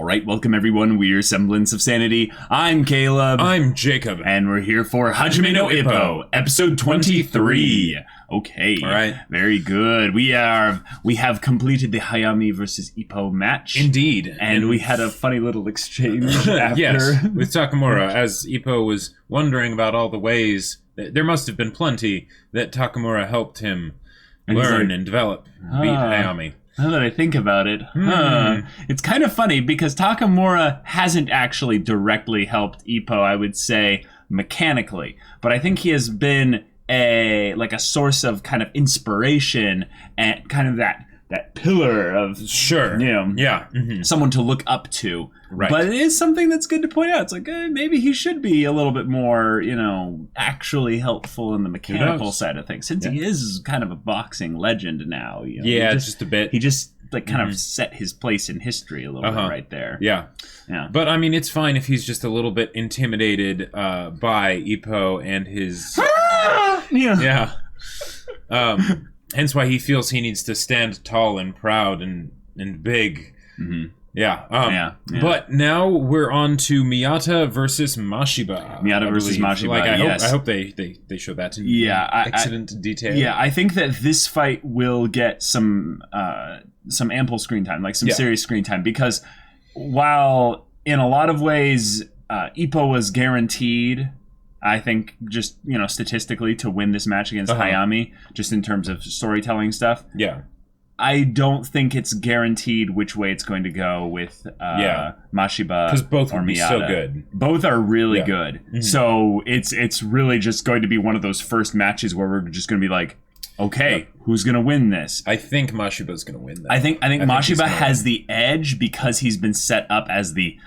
Alright, welcome everyone. We're Semblance of Sanity. I'm Caleb. I'm Jacob. And we're here for Hajime no Ippo, episode 23. Okay. Alright. Very good. We have completed the Hayami versus Ippo match. Indeed. And we had a funny little exchange after. Yes, with Takamura, as Ippo was wondering about all the ways, there must have been plenty, that Takamura helped him learn and develop, beat Hayami. Now that I think about it, it's kind of funny because Takamura hasn't actually directly helped Ippo, I would say, mechanically. But I think he has been a source of kind of inspiration and kind of that pillar of someone to look up to. Right. But it is something that's good to point out. It's like maybe he should be a little bit more, actually helpful in the mechanical side of things, since he is kind of a boxing legend now. Just a bit. He just kind of set his place in history a little bit right there. Yeah. But I mean, it's fine if he's just a little bit intimidated by Ippo and his. Hence why he feels he needs to stand tall and proud and big. Mm-hmm. But now we're on to Miyata versus Mashiba. Miyata versus Mashiba. I hope they show that in excellent detail. Yeah, I think that this fight will get some ample screen time, some serious screen time, because while in a lot of ways Ippo was guaranteed, I think, just statistically, to win this match against Hayami, just in terms of storytelling stuff. Yeah. I don't think it's guaranteed which way it's going to go with Mashiba, because both or would be Miyata. So good. Both are really good. Mm-hmm. So it's really just going to be one of those first matches where we're just going to be like, okay, who's going to win this? I think Mashiba's going to win that. I think Mashiba has the edge because he's been set up as the...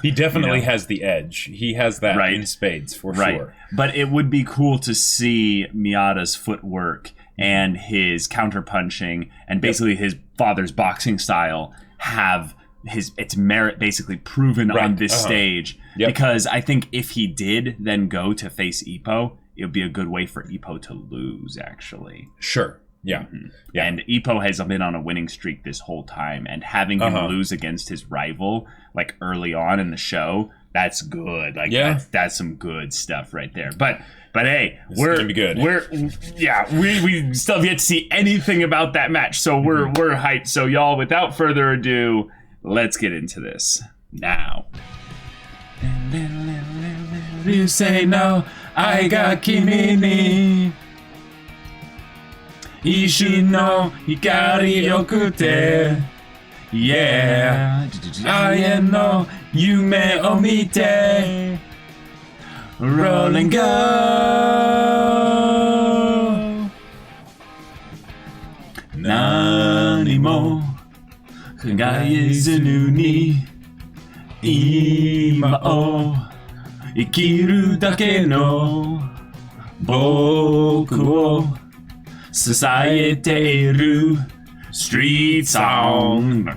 he definitely has the edge. He has that in spades, for sure. But it would be cool to see Miyata's footwork and his counterpunching and basically his father's boxing style have its merit basically proven on this stage. Because I think if he did then go to face Ippo, it would be a good way for Ippo to lose, actually. Sure. Yeah. Mm-hmm. Yeah. And Ippo has been on a winning streak this whole time, and having him lose against his rival early on in the show, that's good. That's some good stuff right there. But hey, we're gonna be good. We still have yet to see anything about that match, so we're hyped. So y'all, without further ado, let's get into this now. You say no, I got kimi ni Ishi no hikari yokute. Yeah, I no yume o mite. Roll and go. Nani mo kagaezu ni ima o ikiru dake no boku o sasaete iru street song.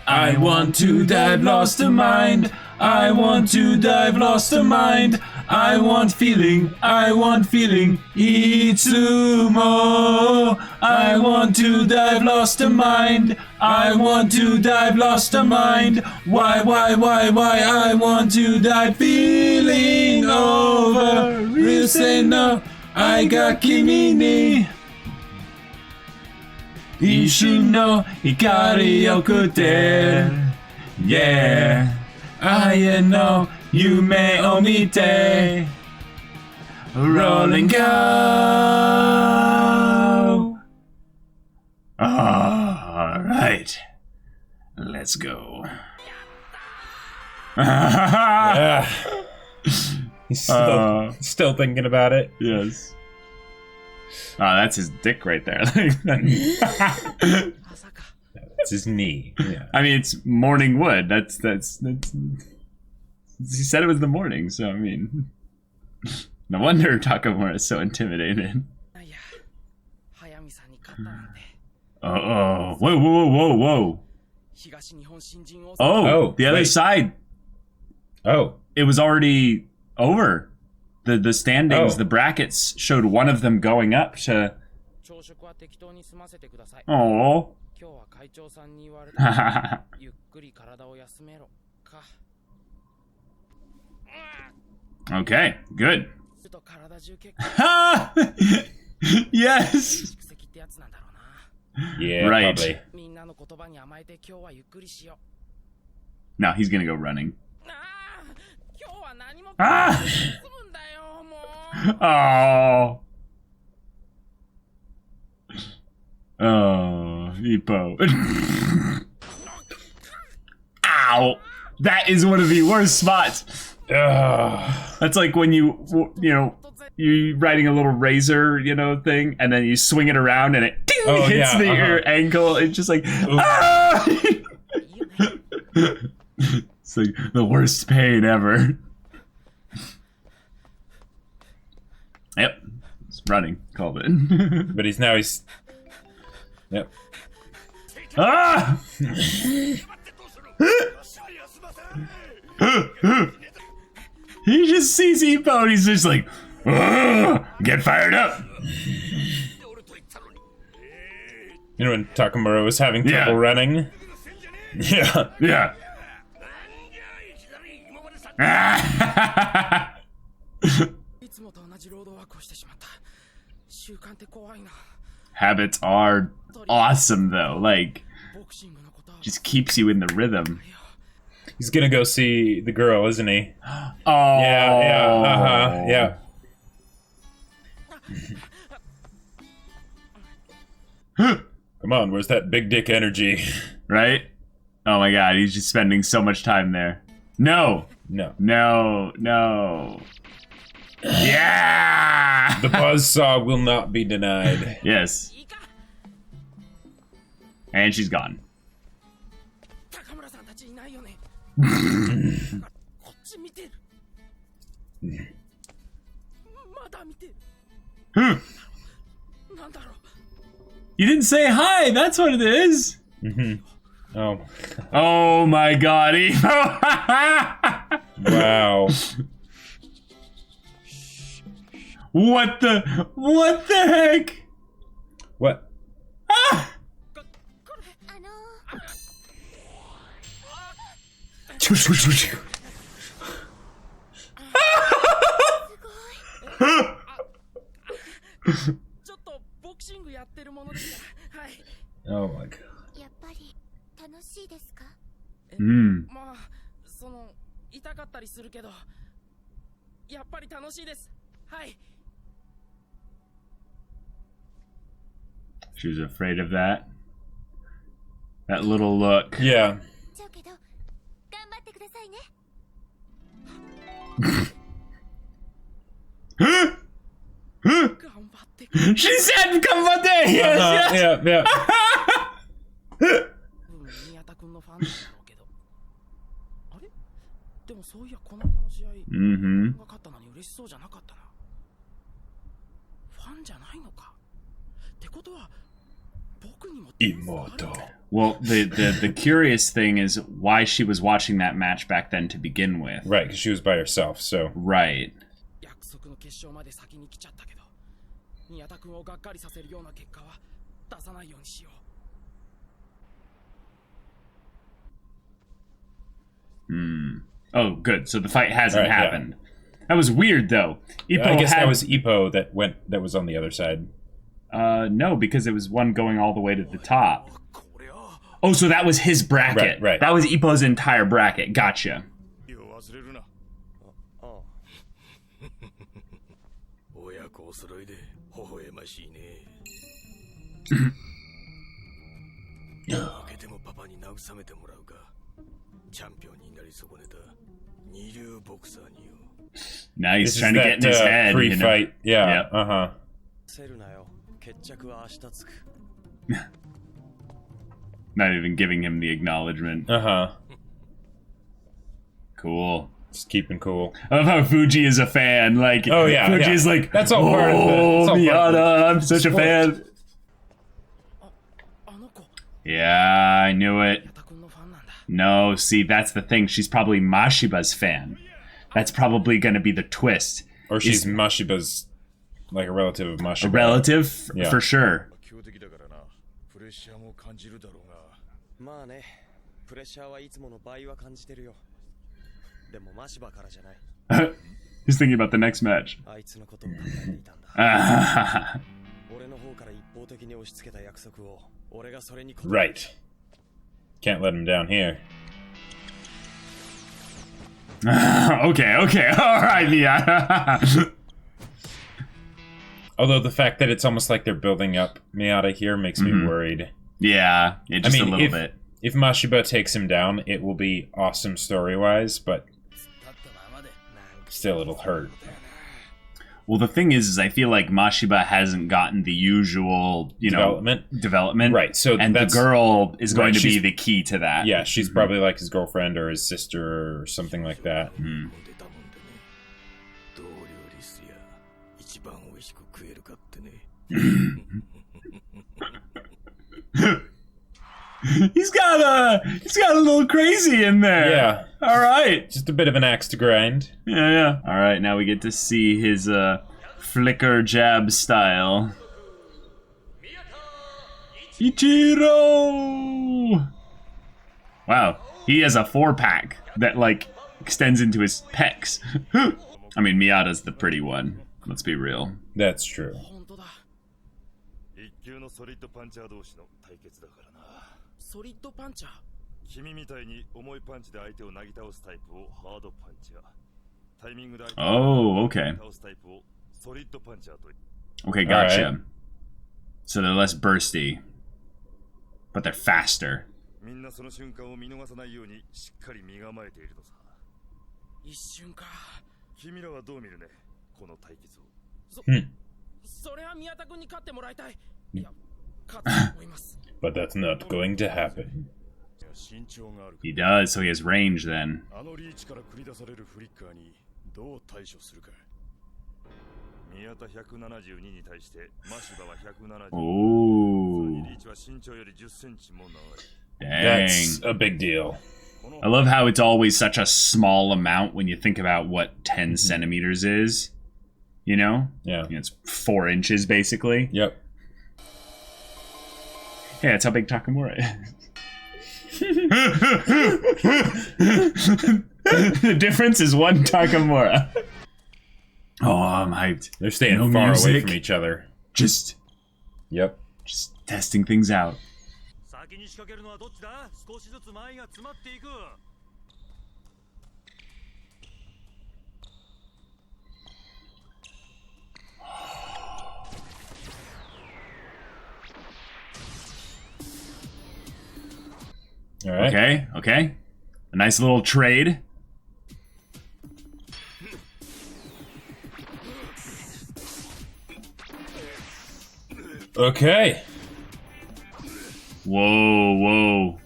I want to dive lost to mind. I want to dive lost to mind. I want feeling Itsumo. I want to dive lost to mind. I want to dive lost to mind. Why I want to dive feeling over. You say no, I got kimi ni Ishi no hikari yokute. Yeah, I know yume o mite. Roll and go. All right, let's go. He's still thinking about it. Yes. That's his dick right there. That's his knee. Yeah. I mean, it's morning wood. That's. He said it was the morning, so I mean, no wonder Takamura is so intimidated. Whoa! Oh, the other side. Oh, it was already over. The standings, the brackets showed one of them going up to... Oh. Okay, good. Yes. Yeah, Right. probably. Now he's gonna go running. Ah! Oh. Oh, Ippo. Ow. That is one of the worst spots. That's like when you're riding a little razor, thing, and then you swing it around and it hits your ankle. It's just like, ah! It's like the worst pain ever. Yep, it's running. Called it. But he's Yep. Ah! He just sees Ippo and he's just like, get fired up. You know when Takamura was having trouble running? Yeah. Yeah. Habits are awesome though, like, just keeps you in the rhythm. He's gonna go see the girl, isn't he? Oh. Yeah. Come on, where's that big dick energy? Right? Oh my god, he's just spending so much time there. No! Yeah! The buzzsaw will not be denied. Yes. And she's gone. You didn't say hi, that's what it is. Oh. Oh my god, Ippo. Wow. What the heck? What? Ah! Oh my god. She was afraid of that. That little look. Yeah. She said, "Ganbatte." Yes, yes. Yeah. Immortal. Well, the curious thing is why she was watching that match back then to begin with. Right, because she was by herself, so. Right. Oh, good. So the fight hasn't happened. Yeah. That was weird, though. Ippo I guess that was Ippo that was on the other side. No, because it was one going all the way to the top. Oh, so that was his bracket. Right. That was Ippo's entire bracket. Gotcha. Now he's trying to get in his head. Pre-fight. Yeah. Yep. Not even giving him the acknowledgement. Cool. Just keeping cool. I love how Fuji is a fan. Like, oh yeah, Fuji is like, that's all part of it. Oh, Miyata, I'm such a fan. Yeah, I knew it. No, see, that's the thing. She's probably Mashiba's fan. That's probably going to be the twist. Or she's Mashiba's, like a relative of Mashiba. A relative, for sure. He's thinking about the next match. Right. Can't let him down here. Okay, alright, Miyata. Although the fact that it's almost like they're building up Miyata here makes me worried. Yeah, just a little bit. If Mashiba takes him down, it will be awesome story-wise, but still it'll hurt. Well, the thing is I feel like Mashiba hasn't gotten the usual, development. Right, so and the girl is going to be the key to that. Yeah, she's probably like his girlfriend or his sister or something like that. He's got a little crazy in there. Yeah. All right. Just a bit of an axe to grind. Yeah. All right, now we get to see his flicker jab style. Ichiro! Wow, he has a 4-pack that like extends into his pecs. I mean, Miyata's the pretty one. Let's be real. That's true. Oh, okay. Okay, gotcha. Right. So they're less bursty, but they're faster. But that's not going to happen. He does, so he has range then. Ooh. Dang. That's a big deal. I love how it's always such a small amount when you think about what 10 centimeters is. You know? Yeah. It's 4 inches, basically. Yep. Yeah, that's how big Takamura is. The difference is 1 Takamura. Oh, I'm hyped. They're staying far away from each other. Just testing things out. All right. Okay. A nice little trade. Okay. Whoa.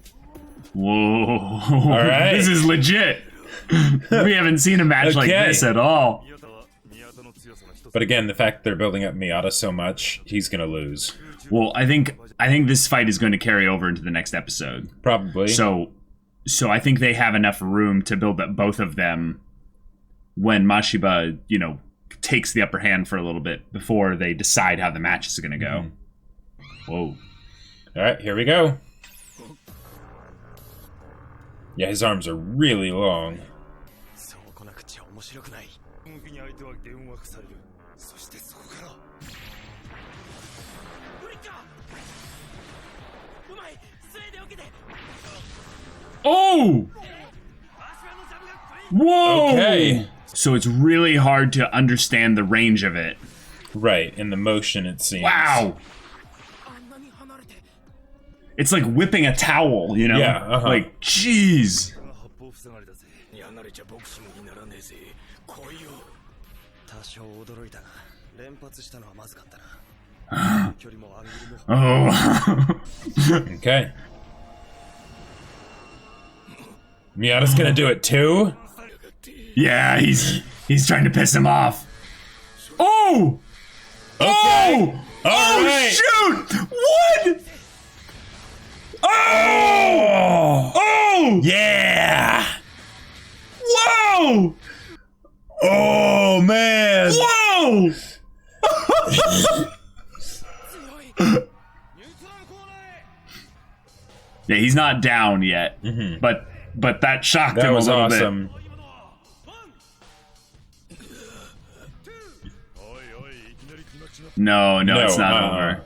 All right. This is legit. We haven't seen a match like this at all. But again, the fact they're building up Miyata so much, he's gonna lose. Well, I think this fight is going to carry over into the next episode. Probably. So I think they have enough room to build up both of them when Mashiba, takes the upper hand for a little bit before they decide how the match is going to go. Whoa. All right, here we go. Yeah, his arms are really long. Oh! Whoa! Okay. So it's really hard to understand the range of it. Right, in the motion it seems. Wow! It's like whipping a towel, Yeah, Like, jeez! Oh. Okay. Miyata's gonna do it too? Yeah, he's trying to piss him off. Oh! Okay. Oh! Right. Shoot! What? Oh! Oh! Yeah! Whoa! Oh man! Whoa! Yeah, he's not down yet. But that shocked him a little bit. That was awesome. No, it's not over.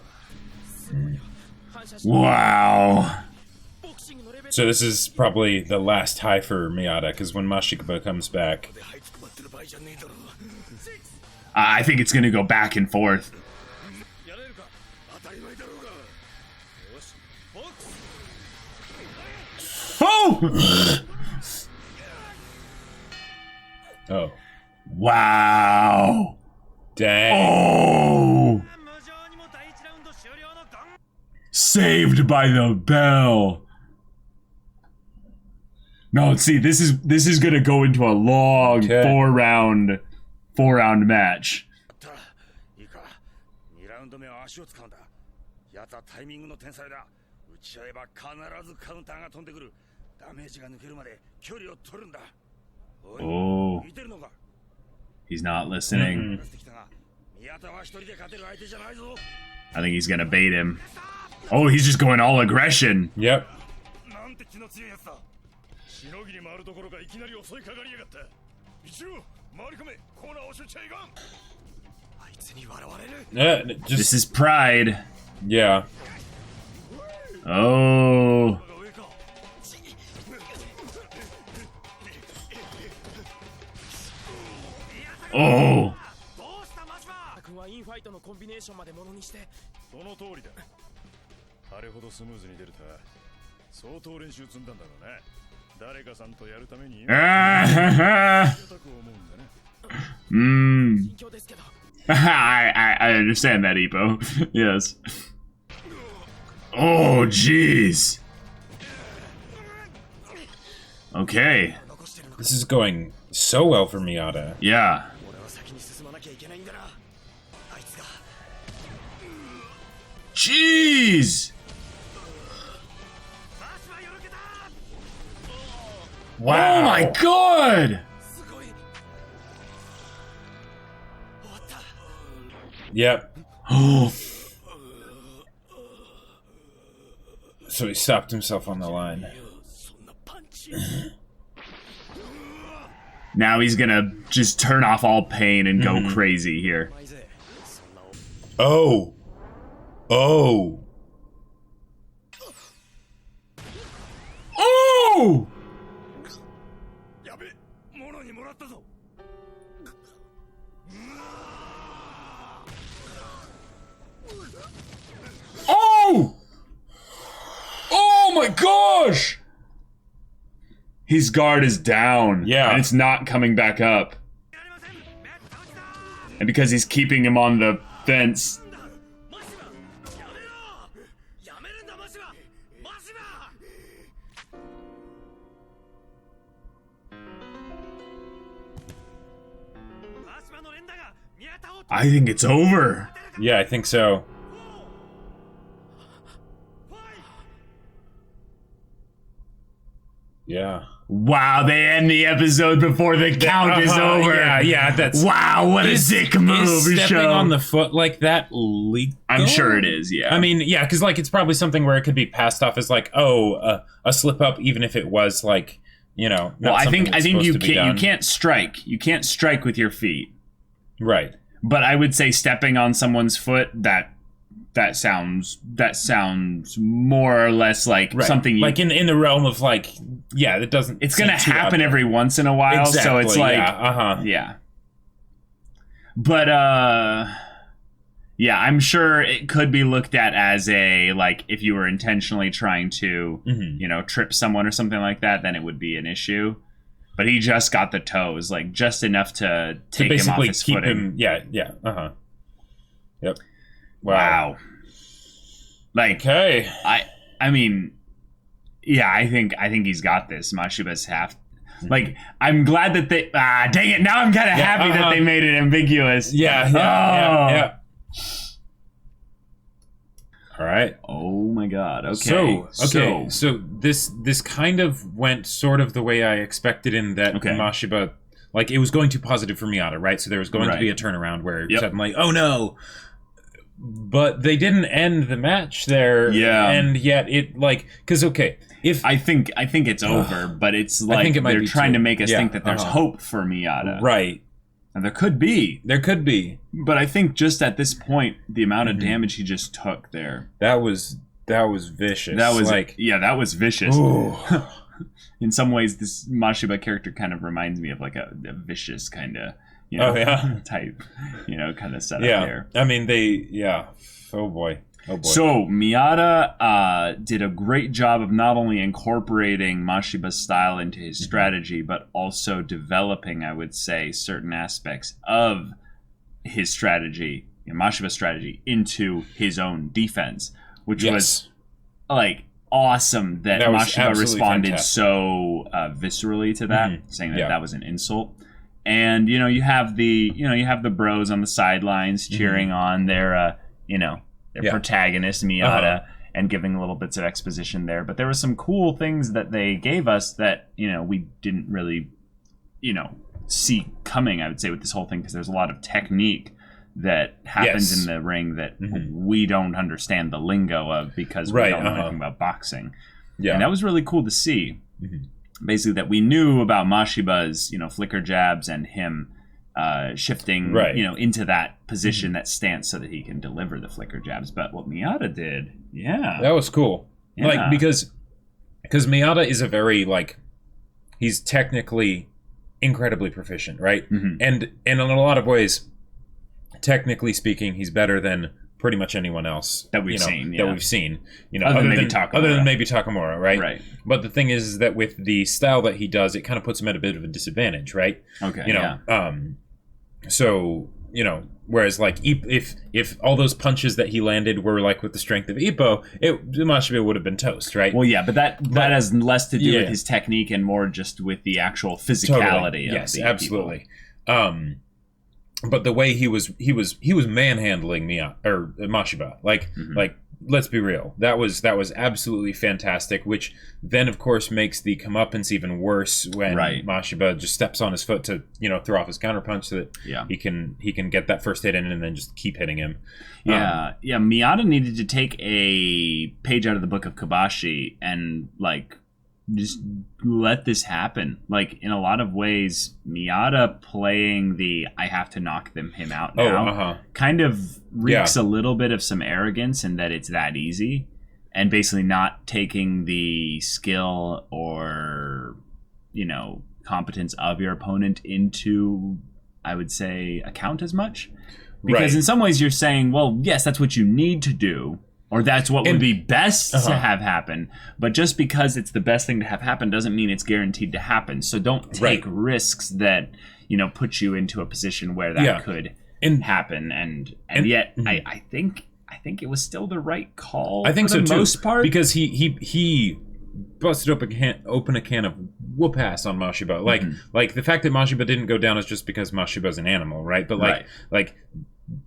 Wow. So this is probably the last high for Miyata, because when Mashiba comes back... I think it's going to go back and forth. Oh! Oh. Wow. Dang. Oh! Saved by the bell. No, see, this is gonna go into a long four round match. Oh, he's not listening. I think he's gonna bait him. Oh, he's just going all aggression. Yep. This is pride. Yeah. Oh. Oh. I understand that, Ippo. Yes. Oh, jeez. Okay. This is going so well for Miyata. Yeah. Jeez. Wow. Oh my god. Yep. Oh. So he stopped himself on the line. Now he's gonna just turn off all pain and go crazy here. Oh. Oh. Oh! Oh! Oh my gosh! His guard is down. Yeah. And it's not coming back up. And because he's keeping him on the fence. I think it's over. Yeah, I think so. Yeah. Wow, they end the episode before the count is over. Yeah, that's... Wow, what a sick move, Is stepping show. on the foot like that legal? I'm sure it is, yeah. I mean, yeah, because, like, it's probably something where it could be passed off as, like, oh, a slip-up, even if it was, like, you know... Well, I think you can't strike. You can't strike with your feet. Right. But I would say stepping on someone's foot, that sounds more or less like something you, like in the realm of, like, yeah, that doesn't... It's gonna happen every once in a while, exactly, so it's like yeah. But yeah, I'm sure it could be looked at as a, like, if you were intentionally trying to you know, trip someone or something like that, then it would be an issue. But he just got the toes, like, just enough to take him off his footing. Yep. Wow. Like, okay. I mean, yeah, I think he's got this. Mashiba's half. Like, I'm glad that they. Dang it! Now I'm kind of happy that they made it ambiguous. Yeah. All right. Oh my god. Okay. So this kind of went sort of the way I expected, in that Mashiba, like, it was going too positive for Miyata, right? So there was going to be a turnaround where suddenly, oh no. But they didn't end the match there. Yeah. And yet it, like... Because, okay, if... I think it's over, but it's like think it might they're be trying too. to make us Yeah, think that there's hope for Miyata. Right. And there could be. There could be. But I think just at this point, the amount of damage he just took there. That was vicious. That was like... Yeah, that was vicious. Ooh. In some ways, this Mashiba character kind of reminds me of like a vicious kind of, type, kind of setup there. I mean, oh boy. So Miyata did a great job of not only incorporating Mashiba's style into his strategy, but also developing, I would say, certain aspects of his strategy, Mashiba's strategy, into his own defense, which was like awesome that Mashiba responded fantastic. So viscerally to that, saying that that was an insult. And you have the bros on the sidelines cheering on their protagonist Miyata and giving little bits of exposition there. But there were some cool things that they gave us that we didn't really see coming, I would say, with this whole thing, because there's a lot of technique that happens in the ring that we don't understand the lingo of because we don't know anything about boxing. Yeah. And that was really cool to see. Basically, that we knew about Mashiba's, flicker jabs and him shifting, into that position, that stance, so that he can deliver the flicker jabs. But what Miyata did, that was cool. Yeah. Like, because Miyata is a very, like, he's technically incredibly proficient, right? And in a lot of ways, technically speaking, he's better than pretty much anyone else that we've seen. Other than maybe Takamura, right? Right. But the thing is that with the style that he does, it kind of puts him at a bit of a disadvantage, right? Okay. So whereas like if all those punches that he landed were like with the strength of Ippo, Mashiba would have been toast, right? Well, yeah, but that has less to do with his technique and more just with the actual physicality. Totally. Yes, absolutely. But the way he was manhandling Mashiba, like let's be real, that was absolutely fantastic. Which then of course makes the comeuppance even worse when Mashiba just steps on his foot to throw off his counterpunch so that he can get that first hit in and then just keep hitting him. Miyata needed to take a page out of the book of Kobashi and like just let this happen. Like, in a lot of ways, Miyata playing the I have to knock him out now kind of reeks a little bit of some arrogance in that it's that easy, and basically not taking the skill or competence of your opponent into, I would say, account as much. Because in some ways you're saying, well, yes, that's what you need to do, or that's what would be best to have happen. But just because it's the best thing to have happen doesn't mean it's guaranteed to happen. So don't take risks that, put you into a position where that could happen. And yet I think it was still the right call. I think for the so most part. Because he busted open a can of whoop ass on Mashiba. Like the fact that Mashiba didn't go down is just because Mashiba's an animal, right? But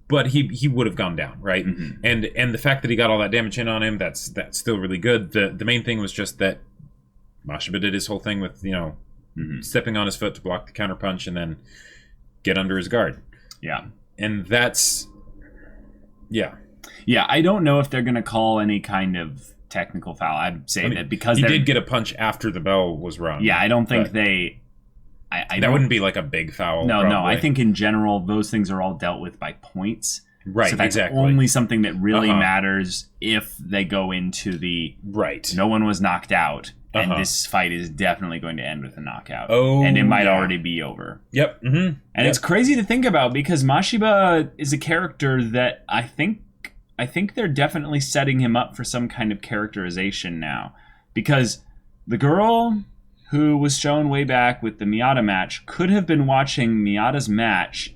but he would have gone down, right? And the fact that he got all that damage in on him, that's still really good. The main thing was just that Mashiba did his whole thing with stepping on his foot to block the counterpunch and then get under his guard. Yeah, and that's I don't know if they're gonna call any kind of technical foul. I'd say that because he did get a punch after the bell was rung. Yeah, I don't think they. That wouldn't be like a big foul. No. I think in general those things are all dealt with by points. Right. So that's only something that really matters if they go into the no one was knocked out, and this fight is definitely going to end with a knockout. And it might already be over. Yep. And it's crazy to think about because Mashiba is a character that I think they're definitely setting him up for some kind of characterization now, because the girl who was shown way back with the Miyata match could have been watching Miyata's match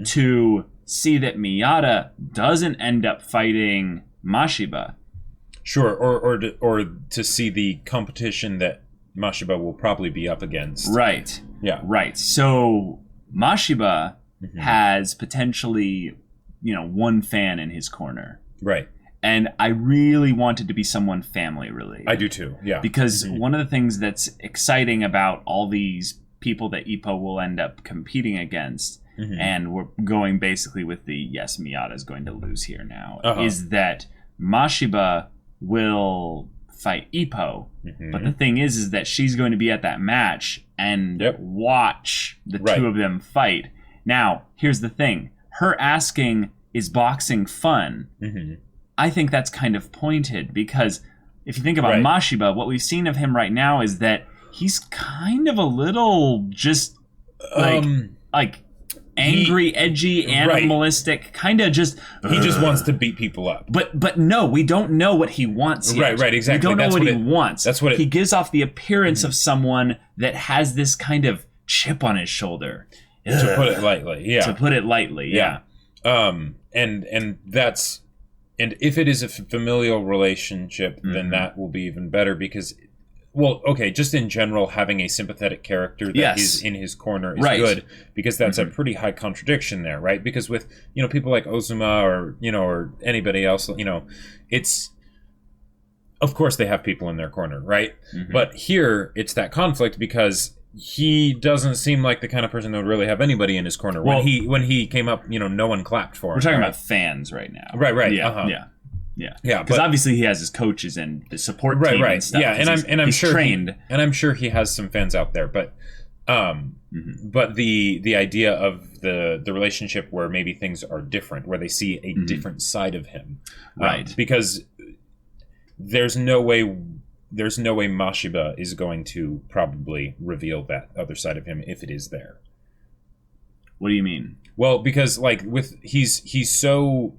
to see that Miyata doesn't end up fighting Mashiba. Sure, or to see the competition that Mashiba will probably be up against. Right. Yeah. Right. So Mashiba has potentially, one fan in his corner. Right. And I really want it to be someone family related. I do too, yeah. Because one of the things that's exciting about all these people that Ippo will end up competing against and we're going basically with the yes, Miyata is going to lose here now, Uh-huh. is that Mashiba will fight Ippo, but the thing is that she's going to be at that match and watch the two of them fight. Now, here's the thing. Her asking, is boxing fun? I think that's kind of pointed, because if you think about Mashiba, what we've seen of him right now is that he's kind of a little just like angry, edgy, animalistic, kind of just... He just wants to beat people up. But no, we don't know what he wants yet. Right, exactly. We don't know what he wants. That's what he gives off the appearance of someone that has this kind of chip on his shoulder. To put it lightly, To put it lightly, yeah. And that's... And if it is a familial relationship, then that will be even better, because... Well, okay, just in general, having a sympathetic character that is in his corner is good, because that's a pretty high contradiction there, right? Because with, people like Ozuma or anybody else, it's... Of course they have people in their corner, right? But here, it's that conflict, because he doesn't seem like the kind of person that would really have anybody in his corner. Well, when he came up, no one clapped for him. We're talking about fans right now. Right. Yeah. Because obviously he has his coaches and the support team and stuff. Yeah, and I'm sure trained. I'm sure he has some fans out there, but but the idea of the relationship where maybe things are different, where they see a different side of him, right? Because there's no way Mashiba is going to probably reveal that other side of him if it is there. What do you mean? Well, because he's so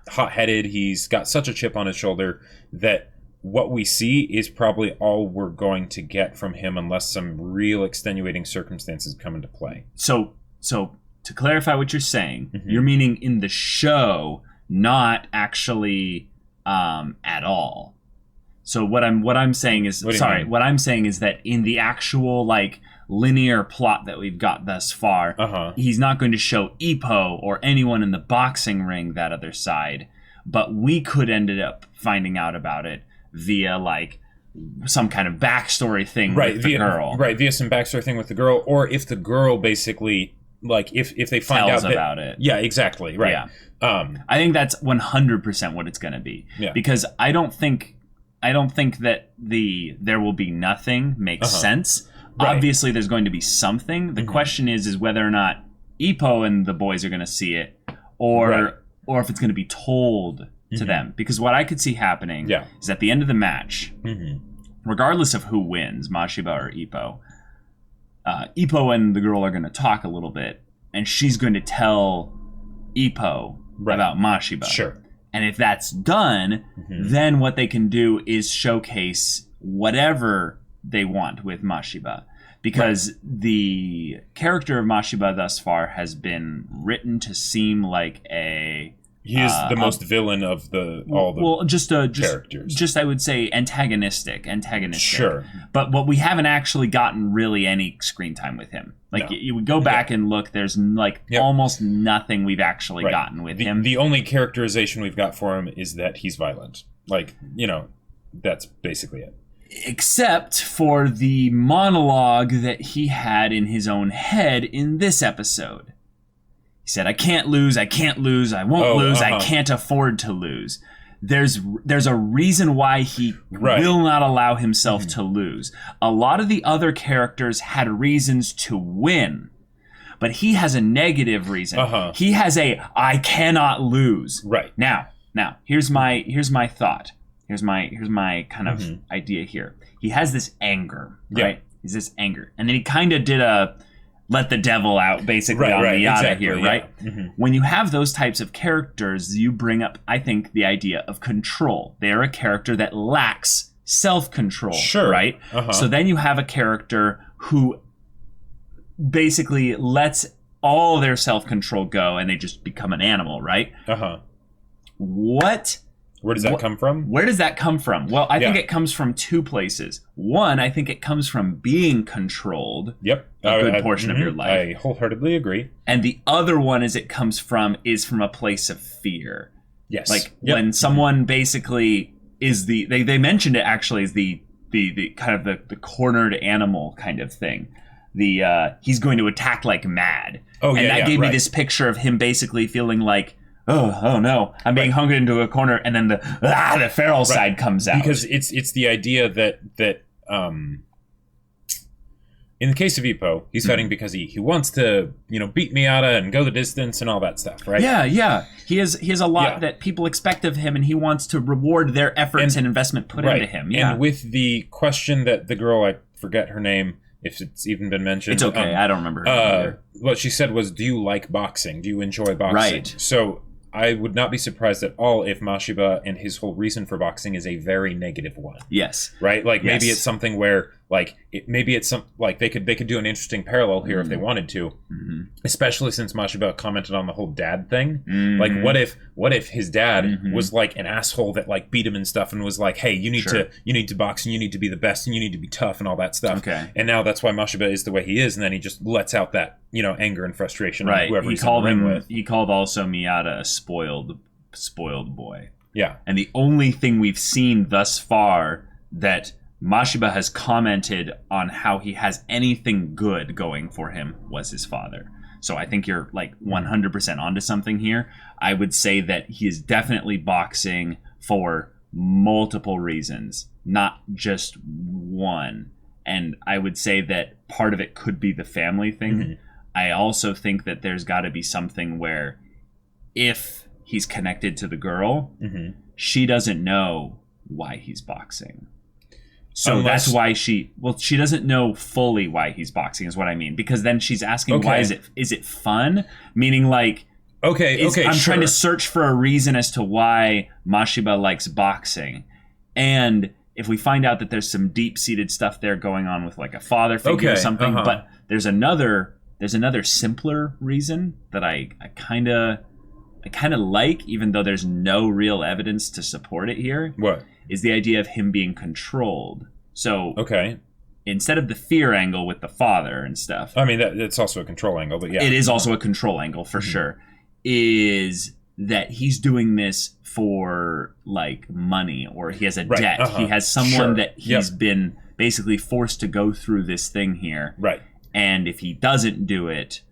hot-headed, he's got such a chip on his shoulder that what we see is probably all we're going to get from him, unless some real extenuating circumstances come into play. So to clarify what you're saying, you're meaning in the show, not actually at all. So what I'm saying is what I'm saying is that in the actual linear plot that we've got thus far, he's not going to show Ippo or anyone in the boxing ring that other side, but we could end up finding out about it via some kind of backstory thing with the girl. Right, via some backstory thing with the girl, or if the girl basically if they find out about it. Yeah, exactly. Right. Yeah. I think that's 100% what it's going to be. Yeah. Because I don't think that there will be nothing makes sense. Right. Obviously, there's going to be something. The question is whether or not Ippo and the boys are going to see it, or if it's going to be told to them. Because what I could see happening is at the end of the match, regardless of who wins, Mashiba or Ippo, Ippo and the girl are going to talk a little bit, and she's going to tell Ippo about Mashiba. Sure. And if that's done, then what they can do is showcase whatever they want with Mashiba. Because the character of Mashiba thus far has been written to seem like he is the most villain of all the characters. Just I would say antagonistic. Sure. But what we haven't actually gotten really any screen time with him. You would go back and look, there's almost nothing we've actually gotten with him. The only characterization we've got for him is that he's violent. That's basically it. Except for the monologue that he had in his own head in this episode. He said, I can't lose, I won't lose, I can't afford to lose. There's a reason why he will not allow himself to lose. A lot of the other characters had reasons to win, but he has a negative reason. He has I cannot lose. Right. Now, here's my thought. Here's my kind of idea here. He has this anger, right? He's this anger. And then he kind of did a let the devil out basically on Miyata here, right? When you have those types of characters, you bring up, I think, the idea of control. They're a character that lacks self-control, right? So then you have a character who basically lets all their self-control go and they just become an animal, right? Where does that come from? Where does that come from? Well, I think it comes from two places. One, I think it comes from being controlled. Yep. A good portion of your life. I wholeheartedly agree. And the other one is from a place of fear. Yes. When someone basically is they mentioned it actually as the kind of the cornered animal kind of thing. he's going to attack like mad. Oh, yeah, and that yeah, gave me right. this picture of him basically feeling like, oh no, I'm being hungered into a corner, and then the feral side comes out. Because it's the idea that in the case of Ippo, he's fighting because he wants to, beat Miyata and go the distance and all that stuff, right? Yeah. He has a lot that people expect of him, and he wants to reward their efforts and investment put into him. Yeah. And with the question that the girl, I forget her name, if it's even been mentioned. It's okay. I don't remember her name either. What she said was, do you like boxing? Do you enjoy boxing? Right. So I would not be surprised at all if Mashiba and his whole reason for boxing is a very negative one. Yes. Right? Like maybe it's something where maybe it's some they could do an interesting parallel here if they wanted to. Mm-hmm. Especially since Mashiba commented on the whole dad thing. Mm-hmm. Like what if his dad was like an asshole that like beat him and stuff and was like, hey, you need to box and you need to be the best and you need to be tough and all that stuff. Okay. And now that's why Mashiba is the way he is, and then he just lets out that, anger and frustration on whoever he called also Miyata a spoiled boy. Yeah. And the only thing we've seen thus far that Mashiba has commented on how he has anything good going for him was his father. So I think you're like 100% onto something here. I would say that he is definitely boxing for multiple reasons, not just one. And I would say that part of it could be the family thing. Mm-hmm. I also think that there's got to be something where if he's connected to the girl, she doesn't know why he's boxing. So that's why she doesn't know fully why he's boxing is what I mean. Because then she's asking, why is it fun? Meaning like, I'm trying to search for a reason as to why Mashiba likes boxing. And if we find out that there's some deep-seated stuff there going on with like a father figure or something, but there's another simpler reason that I kind of like, even though there's no real evidence to support it here. What? Is the idea of him being controlled. So instead of the fear angle with the father and stuff. I mean, that's also a control angle, but yeah. It is also a control angle for sure. Is that he's doing this for like money, or he has a debt. He has someone that he's been basically forced to go through this thing here. Right. And if he doesn't do it,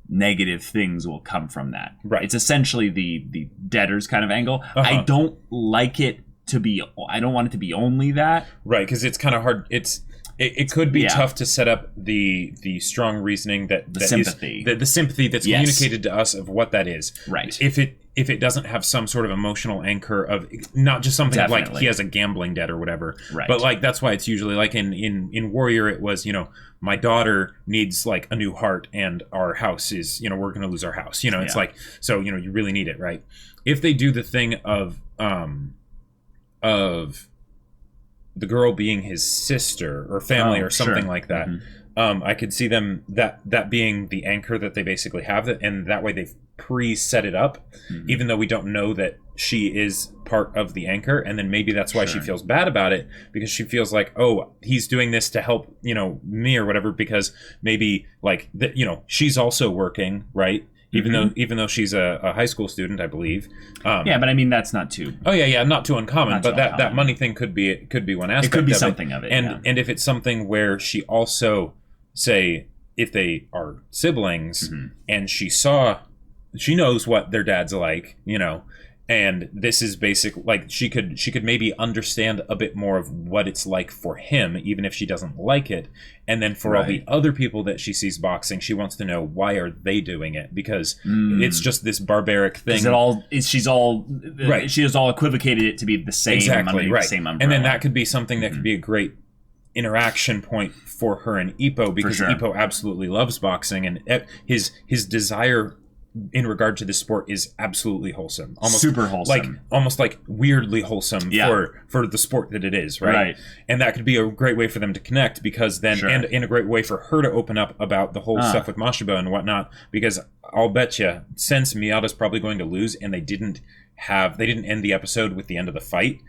negative things will come from that. Right. It's essentially the debtors kind of angle. I don't like it to be. I don't want it to be only that. Right, because it's kind of hard. It could be tough to set up the strong reasoning that sympathy. The sympathy that's communicated to us of what that is. Right. If it doesn't have some sort of emotional anchor of not just something like he has a gambling debt or whatever. Right. But like that's why it's usually like in Warrior it was, my daughter needs like a new heart and our house is, we're going to lose our house. It's like, so, you really need it, right? If they do the thing of the girl being his sister or family or something like that, I could see them that being the anchor that they basically have, and that way they've pre-set it up, even though we don't know that she is part of the anchor, and then maybe that's why she feels bad about it, because she feels like, oh, he's doing this to help me or whatever, because maybe like she's also working, right? Even though she's a high school student, I believe. But I mean that's not too. Oh yeah, not too uncommon. But that money thing could be one aspect. It could be something of it. And if it's something where she also, say, if they are siblings, and she knows what their dad's like, and this is basic, like she could maybe understand a bit more of what it's like for him, even if she doesn't like it. And then for all the other people that she sees boxing, she wants to know, why are they doing it? Because it's just this barbaric thing. She has all equivocated it to be the same. Exactly, right. The same umbrella. And then that could be something that could be a great interaction point for her and Ippo, because Ippo absolutely loves boxing, and his desire in regard to this sport is absolutely wholesome, almost super wholesome, almost like weirdly wholesome for the sport that it is, right? And that could be a great way for them to connect, because then and a great way for her to open up about the whole stuff with Mashiba and whatnot, because I'll bet you, since Miyata's probably going to lose and they didn't end the episode with the end of the fight,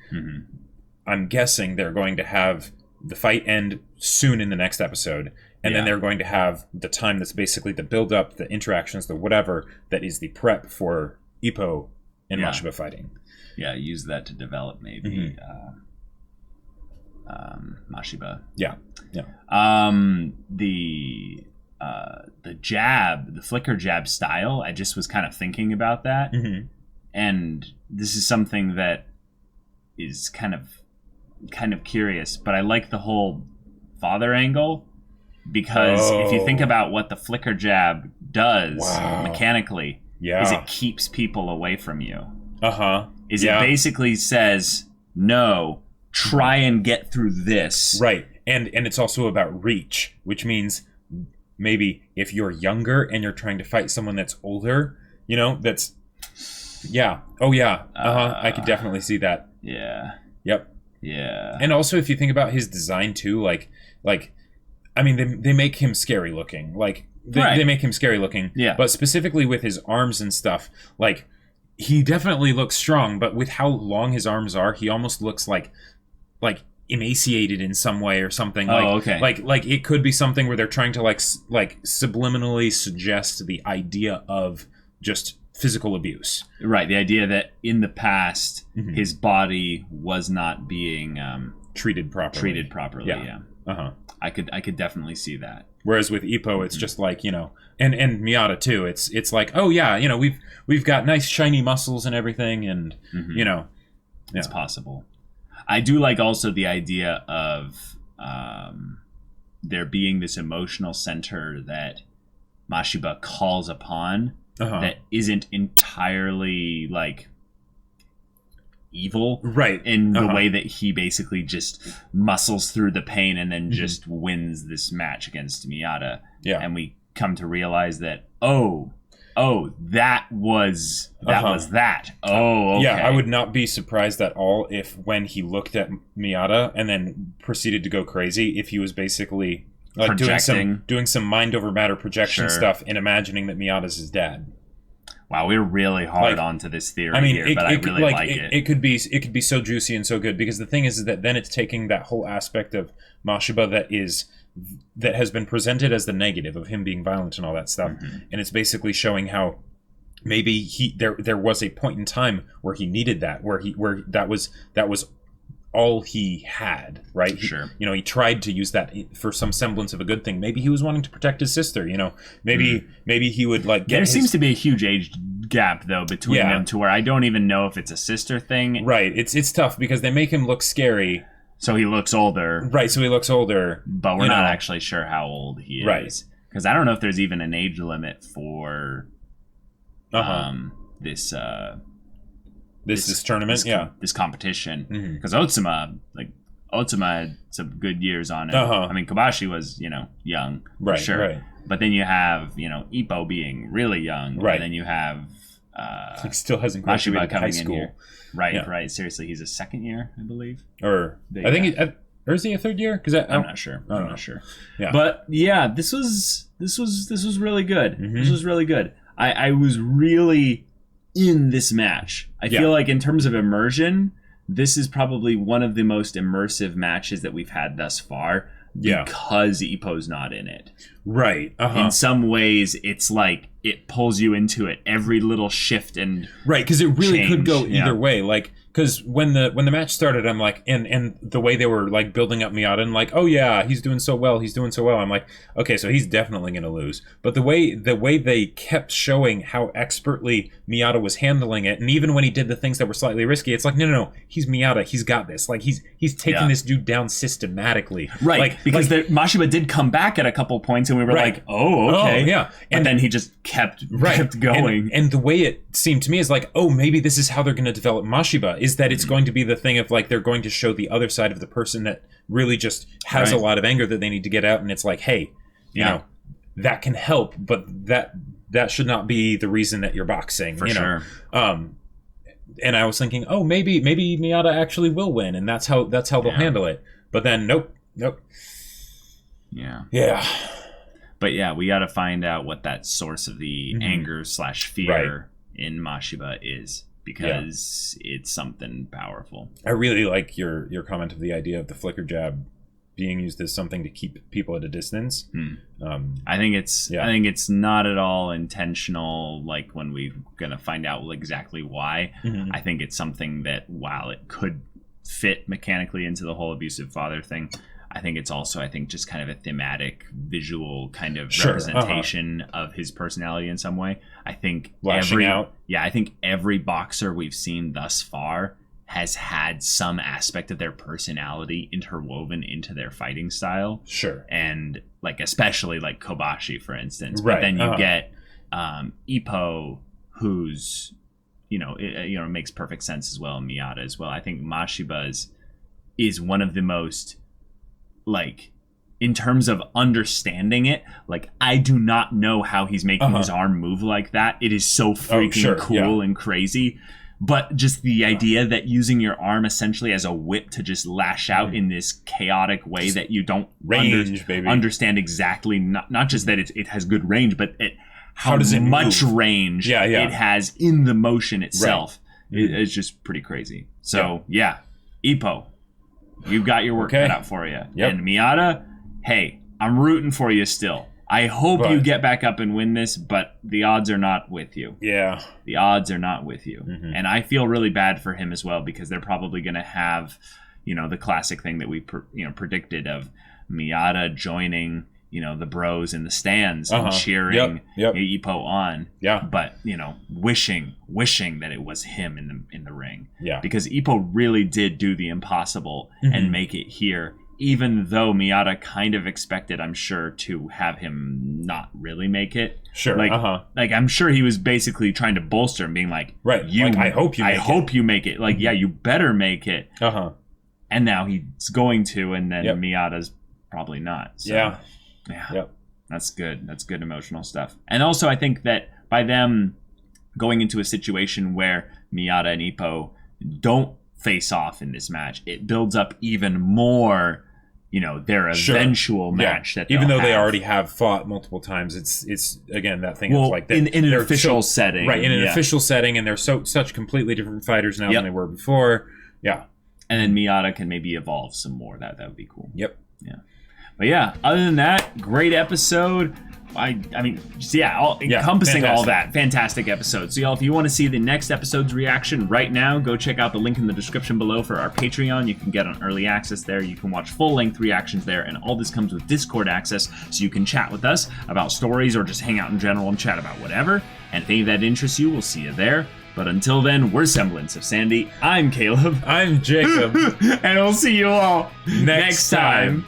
I'm guessing they're going to have the fight end soon in the next episode. And then they're going to have the time that's basically the build-up, the interactions, the whatever, that is the prep for Ippo and Mashiba fighting. Yeah, use that to develop maybe Mashiba. Yeah. The jab, the flicker jab style, I just was kind of thinking about that. Mm-hmm. And this is something that is kind of curious, but I like the whole father angle, because if you think about what the flicker jab does mechanically, is it keeps people away from you. It basically says, no, try and get through this. Right. And it's also about reach, which means maybe if you're younger and you're trying to fight someone that's older, that's... Yeah. Oh, yeah. I could definitely see that. Yeah. Yep. Yeah. And also, if you think about his design, too, I mean, they make him scary looking. They make him scary looking. Yeah. But specifically with his arms and stuff, he definitely looks strong, but with how long his arms are, he almost looks like emaciated in some way or something. Okay. Like it could be something where they're trying to subliminally suggest the idea of just physical abuse. Right. The idea that in the past, his body was not being treated properly. Yeah. I could definitely see that. Whereas with Ippo, it's just and Miyata too. It's like, oh yeah, we've got nice shiny muscles and everything, and it's possible. I do like also the idea of there being this emotional center that Mashiba calls upon that isn't entirely evil, right? In the way that he basically just muscles through the pain and then just wins this match against Miyata. Yeah, and we come to realize that that was that. Oh, okay. Yeah, I would not be surprised at all if when he looked at Miyata and then proceeded to go crazy, if he was basically doing some mind over matter projection stuff and imagining that Miyata's his dad. Wow, we're really hard onto this theory here, but I really like it. It could be so juicy and so good, because the thing is that then it's taking that whole aspect of Mashiba that has been presented as the negative of him being violent and all that stuff, and it's basically showing how maybe there was a point in time where he needed that, where that was all he had, right? Sure. He tried to use that for some semblance of a good thing. Maybe he was wanting to protect his sister, maybe he would there seems to be a huge age gap though between them, to where I don't even know if it's a sister thing. Right. It's tough because they make him look scary. So he looks older. Right, so he looks older. But we're not actually sure how old he is. Right. Because I don't know if there's even an age limit for this tournament, this competition. Because Otsuma had some good years on it. I mean, Kobashi was, young, right? Sure. Right. But then you have, Ippo being really young, right? And then you have he still hasn't graduated high school. In here. Right, right. Seriously, he's a second year, I believe. Or I think or is he a third year? Because I'm not sure. I'm not sure. Yeah. But yeah, this was really good. This was really good. I was really in this match. I feel like in terms of immersion, this is probably one of the most immersive matches that we've had thus far. Because Ippo's not in it. Right. In some ways, it's like it pulls you into it. Every little shift and right, because it really could go either way. Because when the match started, I'm like, and the way they were building up Miyata and oh yeah, he's doing so well. I'm like, okay, so he's definitely gonna lose. But the way they kept showing how expertly Miyata was handling it, and even when he did the things that were slightly risky, it's like, no, he's Miyata. He's got this. He's taking this dude down systematically. Right. Because Mashiba did come back at a couple points, and we were like, oh, okay, yeah. And then he just kept going. And the way it seemed to me is maybe this is how they're going to develop Mashiba. Is that it's going to be the thing of they're going to show the other side of the person that really just has a lot of anger that they need to get out, and it's like, hey, you know, that can help, but that should not be the reason that you're boxing. For sure. And I was thinking, oh, maybe Miyata actually will win, and that's how they'll handle it. But then nope. Yeah. But yeah, we got to find out what that source of the anger/fear in Mashiba is, because it's something powerful. I really like your comment of the idea of the flicker jab being used as something to keep people at a distance. I think it's not at all intentional. When we're gonna find out exactly why, I think it's something that, while it could fit mechanically into the whole abusive father thing. I think it's also, just kind of a thematic, visual kind of representation of his personality in some way. I think I think every boxer we've seen thus far has had some aspect of their personality interwoven into their fighting style. Sure. And like, especially like Kobashi, for instance. Right. But then you get Ippo, who's, it makes perfect sense as well. Miyata as well. I think Mashiba is one of the most, like, in terms of understanding it, like, I do not know how he's making his arm move like that. It is so freaking cool and crazy. But just the idea that using your arm essentially as a whip to just lash out in this chaotic way that you don't understand exactly, not just that it has good range, but how does it much range it has in the motion itself. It's just pretty crazy. So, Ippo, you've got your work cut out for you. Yep. And Miyata, hey, I'm rooting for you still. I hope you get back up and win this, but the odds are not with you. Yeah. The odds are not with you. Mm-hmm. And I feel really bad for him as well, because they're probably going to have, the classic thing that we predicted of Miyata joining, the bros in the stands and cheering Ippo on. Yeah. But, wishing that it was him in the ring. Yeah. Because Ippo really did do the impossible and make it here, even though Miyata kind of expected, I'm sure, to have him not really make it. Sure. Like I'm sure he was basically trying to bolster him, being like, I hope you make it. Like, you better make it. And now he's going to, and then Miyata's probably not. So, yeah. Yep. That's good. That's good emotional stuff. And also, I think that by them going into a situation where Miyata and Ippo don't face off in this match, it builds up even more, their eventual match that even though they already have fought multiple times. It's again that thing of like in an official setting, right? In an official setting, and they're such completely different fighters now than they were before. Yeah, and then Miyata can maybe evolve some more. That would be cool. Yep. Yeah. But other than that, great episode. Encompassing all that. Fantastic episode. So, y'all, if you want to see the next episode's reaction right now, go check out the link in the description below for our Patreon. You can get on early access there. You can watch full-length reactions there, and all this comes with Discord access, so you can chat with us about stories or just hang out in general and chat about whatever. And if any of that interests you, we'll see you there. But until then, we're Semblance of Sanity. I'm Caleb. I'm Jacob. And we'll see you all next time.